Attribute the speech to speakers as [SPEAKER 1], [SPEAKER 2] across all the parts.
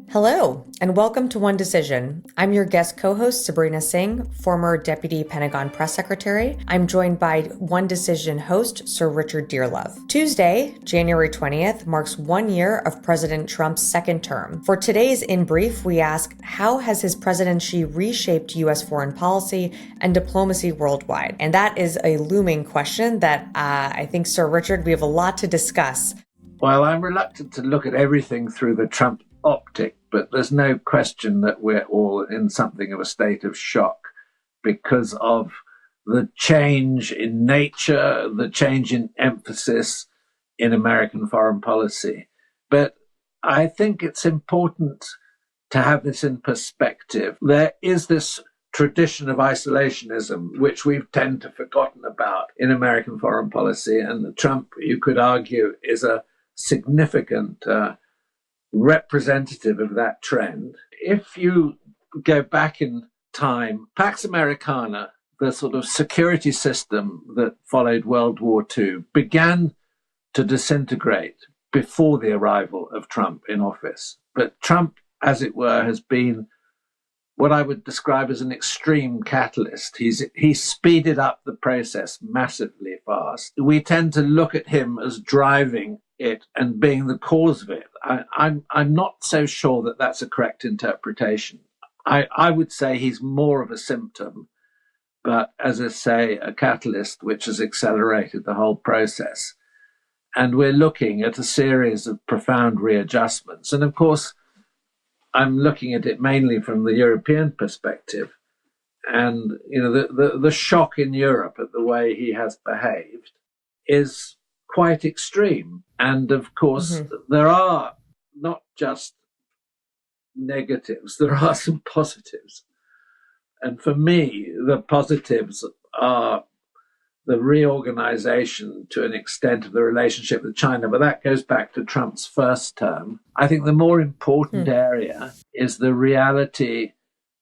[SPEAKER 1] Hello, and welcome to One Decision. I'm your guest co-host, Sabrina Singh, former Deputy Pentagon Press Secretary. I'm joined by One Decision host, Sir Richard Dearlove. Tuesday, January 20th, marks 1 year of President Trump's second term. For today's In Brief, we ask, how has his presidency reshaped U.S. foreign policy and diplomacy worldwide? And that is a looming question that I think, Sir Richard, we have a lot to discuss.
[SPEAKER 2] Well, I'm reluctant to look at everything through the Trump optic, but there's no question that we're all in something of a state of shock because of the change in nature, the change in emphasis in American foreign policy. But I think it's important to have this in perspective. There is this tradition of isolationism, which we've tend to forgotten about in American foreign policy. And Trump, you could argue, is a significant representative of that trend. If you go back in time, Pax Americana, the sort of security system that followed World War II, began to disintegrate before the arrival of Trump in office. But Trump, as it were, has been what I would describe as an extreme catalyst. He speeded up the process massively fast. We tend to look at him as driving it and being the cause of it. I'm not so sure that that's a correct interpretation. I would say he's more of a symptom, but as I say, a catalyst which has accelerated the whole process. And we're looking at a series of profound readjustments. And of course, I'm looking at it mainly from the European perspective. And, you know, the shock in Europe at the way he has behaved is quite extreme. And of course, there are not just negatives, there are some positives. And for me, the positives are the reorganization to an extent of the relationship with China, but that goes back to Trump's first term. I think the more important area is the reality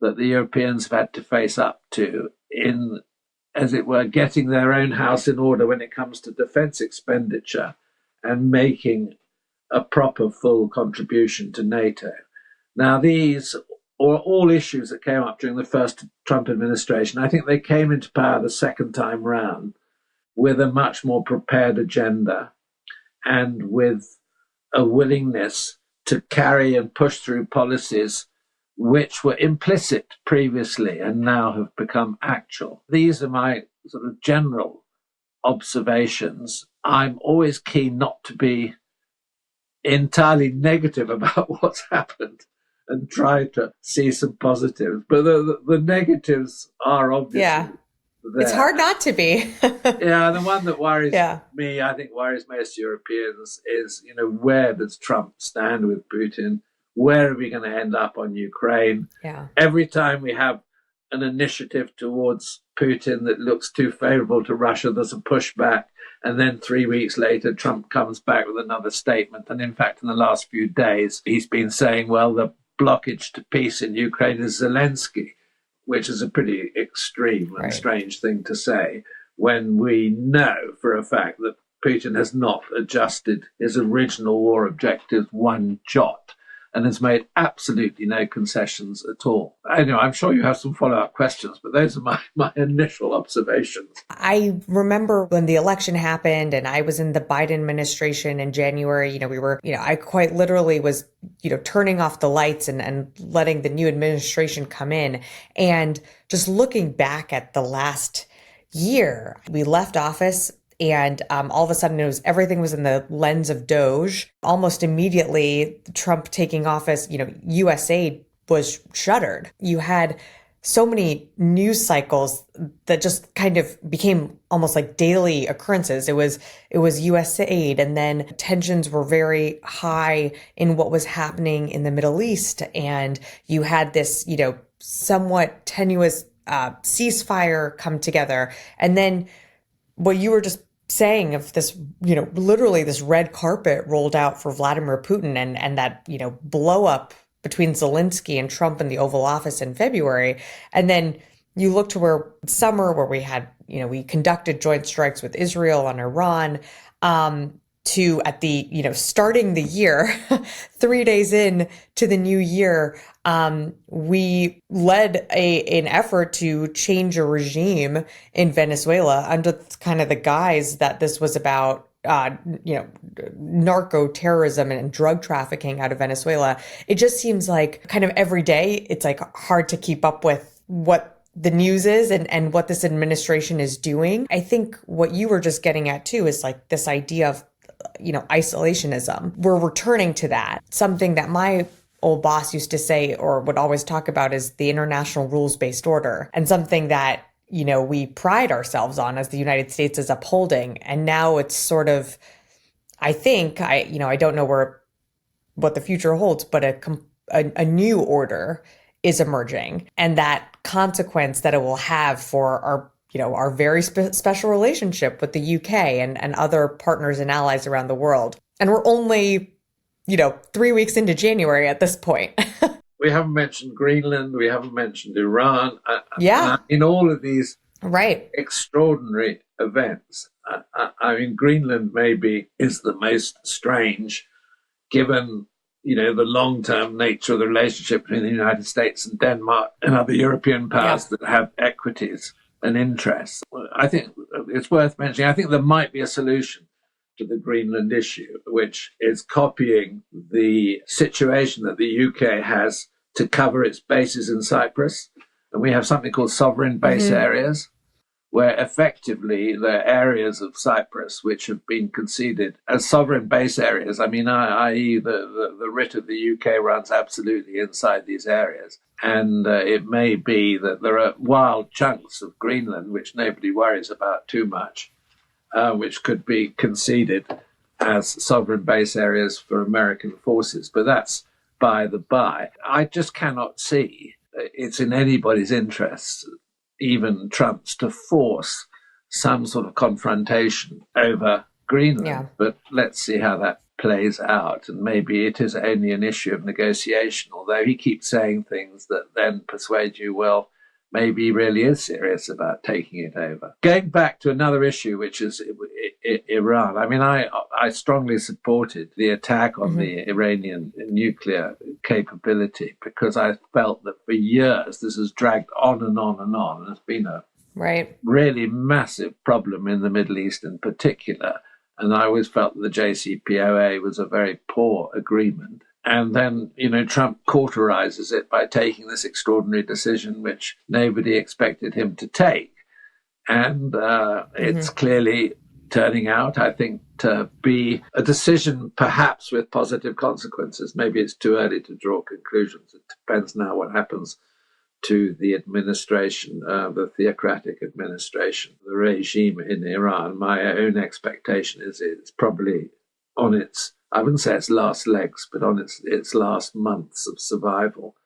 [SPEAKER 2] that the Europeans have had to face up to in, as it were, getting their own house in order when it comes to defense expenditure and making a proper full contribution to NATO. Now, these are all issues that came up during the first Trump administration. I think they came into power the second time round with a much more prepared agenda and with a willingness to carry and push through policies which were implicit previously and now have become actual. These are my sort of general observations. I'm always keen not to be entirely negative about what's happened and try to see some positives. But the negatives are obviously there.
[SPEAKER 1] It's hard not to be.
[SPEAKER 2] Yeah, the one that worries me, I think worries most Europeans, is, you know, where does Trump stand with Putin? Where are we going to end up on Ukraine? Every time we have an initiative towards Putin that looks too favorable to Russia, there's a pushback. And then 3 weeks later, Trump comes back with another statement. And in fact, in the last few days, he's been saying, well, the blockage to peace in Ukraine is Zelensky, which is a pretty extreme and strange thing to say when we know for a fact that Putin has not adjusted his original war objectives one jot and has made absolutely no concessions at all. I know, I'm sure you have some follow-up questions, but those are my initial observations.
[SPEAKER 1] I remember when the election happened and I was in the Biden administration in January, I quite literally was, turning off the lights and letting the new administration come in. And just looking back at the last year, we left office. And all of a sudden, everything was in the lens of Doge. Almost immediately, Trump taking office, USAID was shuttered. You had so many news cycles that just kind of became almost like daily occurrences. It was USAID, and then tensions were very high in what was happening in the Middle East, and you had this, somewhat tenuous ceasefire come together, and then what you were just saying of this, literally this red carpet rolled out for Vladimir Putin and that, blow up between Zelensky and Trump in the Oval Office in February. And then you look to summer where we had, we conducted joint strikes with Israel and Iran, to at the, starting the year, 3 days in to the new year, we led an effort to change a regime in Venezuela under kind of the guise that this was about narco terrorism and drug trafficking out of Venezuela. It just seems like kind of every day it's like hard to keep up with what the news is and what this administration is doing. I think what you were just getting at too is like this idea of, isolationism. We're returning to that. Something that my old boss used to say or would always talk about is the international rules-based order, and something that, we pride ourselves on as the United States is upholding. And now it's sort of, I think, I don't know what the future holds, but a new order is emerging, and that consequence that it will have for our very special relationship with the UK and other partners and allies around the world. And we're only, 3 weeks into January at this point.
[SPEAKER 2] We haven't mentioned Greenland. We haven't mentioned Iran.
[SPEAKER 1] Yeah.
[SPEAKER 2] In all of these
[SPEAKER 1] right.
[SPEAKER 2] extraordinary events, Greenland maybe is the most strange, given the long-term nature of the relationship between the United States and Denmark and other European powers that have equities and interests. I think it's worth mentioning, I think there might be a solution to the Greenland issue, which is copying the situation that the UK has to cover its bases in Cyprus. And we have something called sovereign base areas, where effectively the areas of Cyprus which have been conceded as sovereign base areas, i.e. the writ of the UK runs absolutely inside these areas. And it may be that there are wild chunks of Greenland, which nobody worries about too much, which could be conceded as sovereign base areas for American forces. But that's by the by. I just cannot see it's in anybody's interests, even Trump's, to force some sort of confrontation over Greenland. Yeah. But let's see how that plays out. And maybe it is only an issue of negotiation, although he keeps saying things that then persuade you, well, maybe he really is serious about taking it over. Going back to another issue, which is Iran. I strongly supported the attack on the Iranian nuclear capability, because I felt that for years this has dragged on and on and on. And it's been a really massive problem in the Middle East in particular. And I always felt that the JCPOA was a very poor agreement. And then, Trump cauterizes it by taking this extraordinary decision, which nobody expected him to take. And it's clearly turning out, I think, to be a decision perhaps with positive consequences. Maybe it's too early to draw conclusions. It depends now what happens to the administration, the theocratic administration, the regime in Iran. My own expectation is it's probably on its, I wouldn't say its last legs, but on its last months of survival.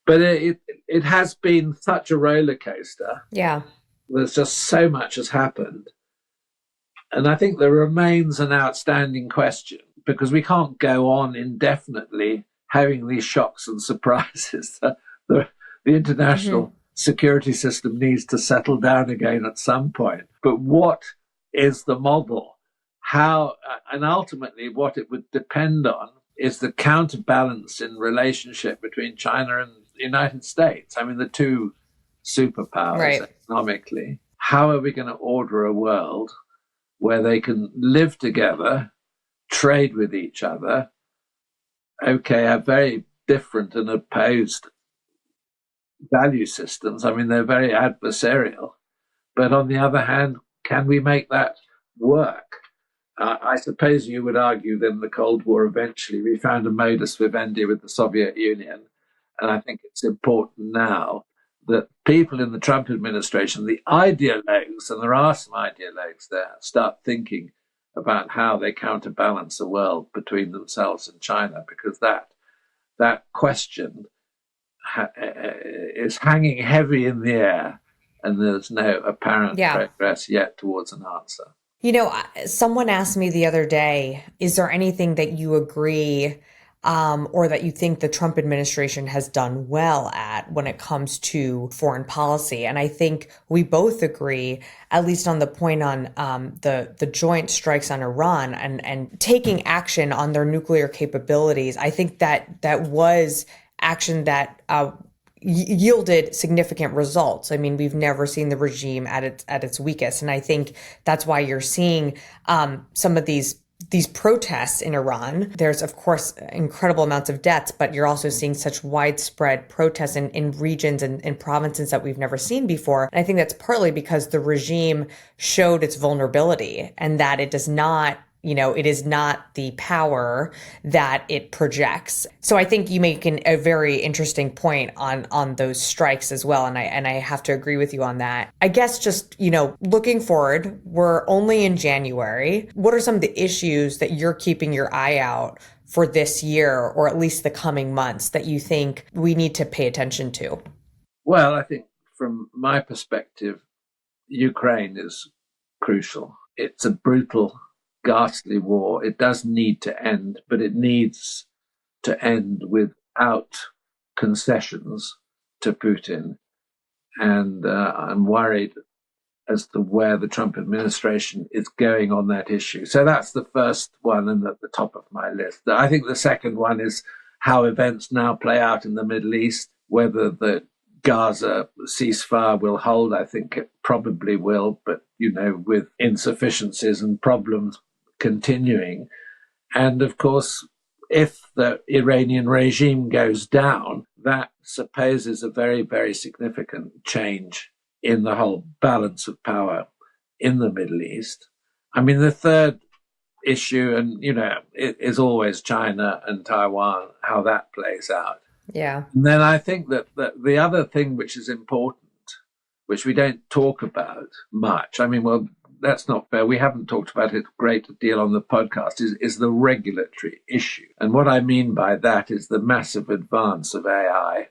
[SPEAKER 2] But it has been such a roller coaster.
[SPEAKER 1] Yeah.
[SPEAKER 2] There's just so much has happened. And I think there remains an outstanding question, because we can't go on indefinitely having these shocks and surprises. The international security system needs to settle down again at some point. But what is the model? How, and ultimately what it would depend on is the counterbalance in relationship between China and the United States. The two superpowers economically. How are we going to order a world where they can live together, trade with each other, have very different and opposed value systems? They're very adversarial. But on the other hand, can we make that work? I suppose you would argue that in the Cold War, eventually we found a modus vivendi with the Soviet Union. And I think it's important now that people in the Trump administration, the ideologues, and there are some ideologues there, start thinking about how they counterbalance a world between themselves and China, because that question is hanging heavy in the air, and there's no apparent progress yet towards an answer.
[SPEAKER 1] Someone asked me the other day, is there anything that you agree or that you think the Trump administration has done well at when it comes to foreign policy. And I think we both agree, at least on the point on the joint strikes on Iran and taking action on their nuclear capabilities. I think that was action that yielded significant results. I mean, we've never seen the regime at its weakest, and I think that's why you're seeing some of these protests in Iran. There's, of course, incredible amounts of deaths, but you're also seeing such widespread protests in regions and in provinces that we've never seen before. And I think that's partly because the regime showed its vulnerability and that it does not, it is not the power that it projects. So I think you make a very interesting point on those strikes as well. And I have to agree with you on that. I guess just, looking forward, we're only in January. What are some of the issues that you're keeping your eye out for this year, or at least the coming months, that you think we need to pay attention to?
[SPEAKER 2] Well, I think from my perspective, Ukraine is crucial. It's a brutal, ghastly war. It does need to end, but it needs to end without concessions to Putin. And I'm worried as to where the Trump administration is going on that issue. So that's the first one and at the top of my list. I think the second one is how events now play out in the Middle East, whether the Gaza ceasefire will hold. I think it probably will, but, with insufficiencies and problems continuing. And of course, if the Iranian regime goes down, that supposes a very, very significant change in the whole balance of power in the Middle East. I mean, the third issue, and, it is always China and Taiwan, how that plays out.
[SPEAKER 1] Yeah.
[SPEAKER 2] And then I think that the other thing which is important, which we don't talk about much, that's not fair. We haven't talked about it a great deal on the podcast, is the regulatory issue. And what I mean by that is the massive advance of AI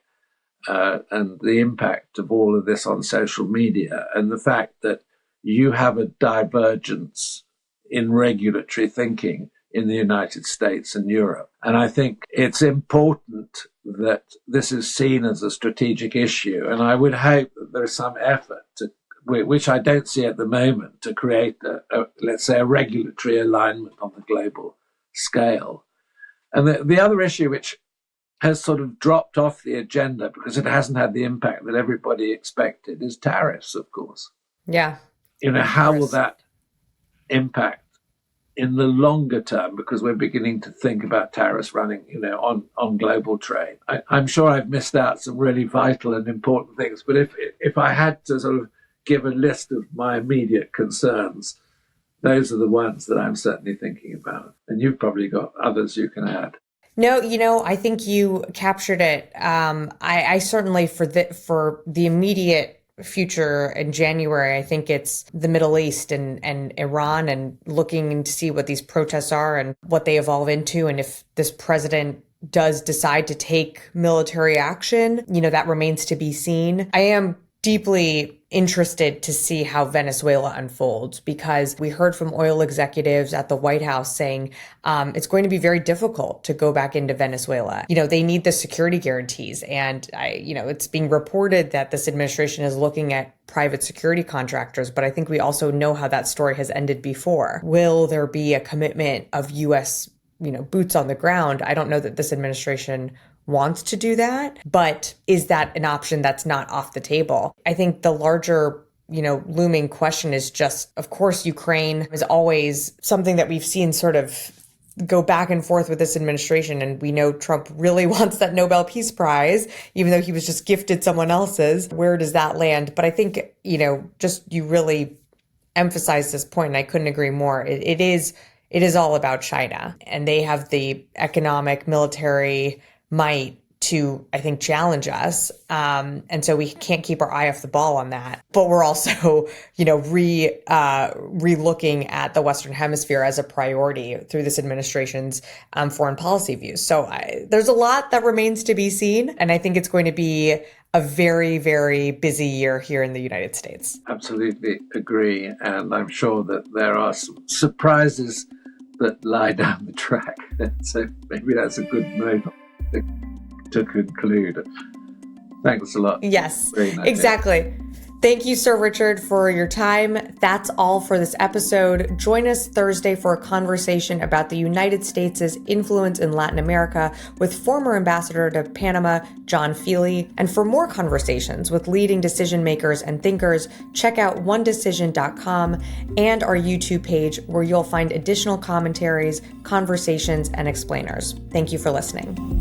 [SPEAKER 2] and the impact of all of this on social media, and the fact that you have a divergence in regulatory thinking in the United States and Europe. And I think it's important that this is seen as a strategic issue. And I would hope that there is some effort to, which I don't see at the moment, to create let's say, a regulatory alignment on the global scale. And the other issue, which has sort of dropped off the agenda because it hasn't had the impact that everybody expected, is tariffs, of course.
[SPEAKER 1] Yeah.
[SPEAKER 2] How will that impact in the longer term? Because we're beginning to think about tariffs running, on global trade. I'm sure I've missed out some really vital and important things, but if I had to sort of give a list of my immediate concerns, those are the ones that I'm certainly thinking about. And you've probably got others you can add.
[SPEAKER 1] No, I think you captured it. I certainly, for the immediate future in January, I think it's the Middle East and Iran, and looking to see what these protests are and what they evolve into. And if this president does decide to take military action, that remains to be seen. I am deeply interested to see how Venezuela unfolds, because we heard from oil executives at the White House saying it's going to be very difficult to go back into Venezuela. They need the security guarantees. And it's being reported that this administration is looking at private security contractors, but I think we also know how that story has ended before. Will there be a commitment of U.S., boots on the ground? I don't know that this administration wants to do that, but is that an option that's not off the table? I think the larger, looming question is just, of course, Ukraine is always something that we've seen sort of go back and forth with this administration. And we know Trump really wants that Nobel Peace Prize, even though he was just gifted someone else's. Where does that land? But I think, just you really emphasize this point, and I couldn't agree more. It is all about China, and they have the economic, military might to, I think, challenge us. And so we can't keep our eye off the ball on that. But we're also, re-looking at the Western Hemisphere as a priority through this administration's foreign policy views. So there's a lot that remains to be seen. And I think it's going to be a very, very busy year here in the United States.
[SPEAKER 2] Absolutely agree. And I'm sure that there are some surprises that lie down the track. So maybe that's a good moment to conclude. Thanks a lot.
[SPEAKER 1] Yes,
[SPEAKER 2] Sabrina.
[SPEAKER 1] exactly. Thank you, Sir Richard, for your time. That's all for this episode. Join us Thursday for a conversation about the United States' influence in Latin America with former ambassador to Panama, John Feely. And for more conversations with leading decision makers and thinkers, check out onedecision.com and our YouTube page, where you'll find additional commentaries, conversations, and explainers. Thank you for listening.